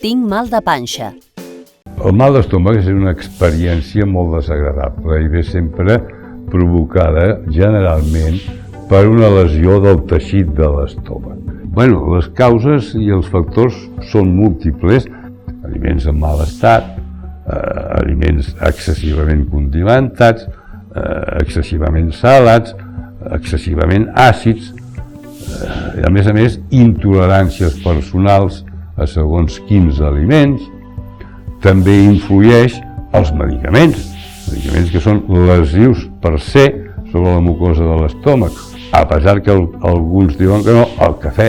Tinc mal de panxa. El mal d'estómac és una experiència molt desagradable i ve sempre provocada generalment per una lesió del teixit de l'estómac. Les causes i els factors són múltiples: aliments en mal estat, aliments excessivament condimentats, excessivament salats, excessivament àcids, a més, intoleràncies personals a segons quins aliments. També influeix els medicaments que són lesius per se sobre la mucosa de l'estómac, a pesar que alguns diuen que no. El cafè,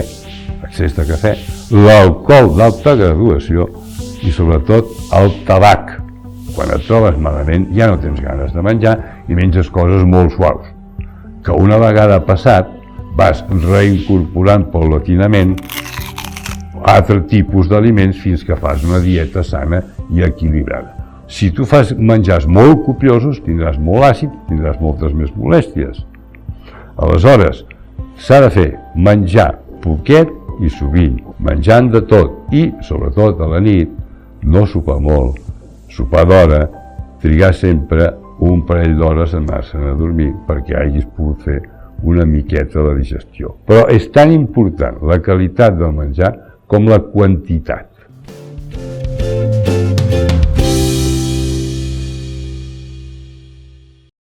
excés de cafè, l'alcohol d'alta graduació i sobretot el tabac. Quan et trobes malament ja no tens ganes de menjar i menges coses molt suaus, que una vegada passat vas reincorporant paulatinament altre tipus d'aliments fins que fas una dieta sana i equilibrada. Si tu fas menjars molt copiosos, tindràs molt àcid, tindràs moltes més molèsties. Aleshores, s'ha de fer menjar poquet i sovint, menjant de tot i, sobretot a la nit, no sopar molt, sopar d'hora, trigar sempre un parell d'hores a anar-se'n a dormir perquè hagis pogut fer una miqueta la digestió. Però és tan important la qualitat del menjar com la quantitat.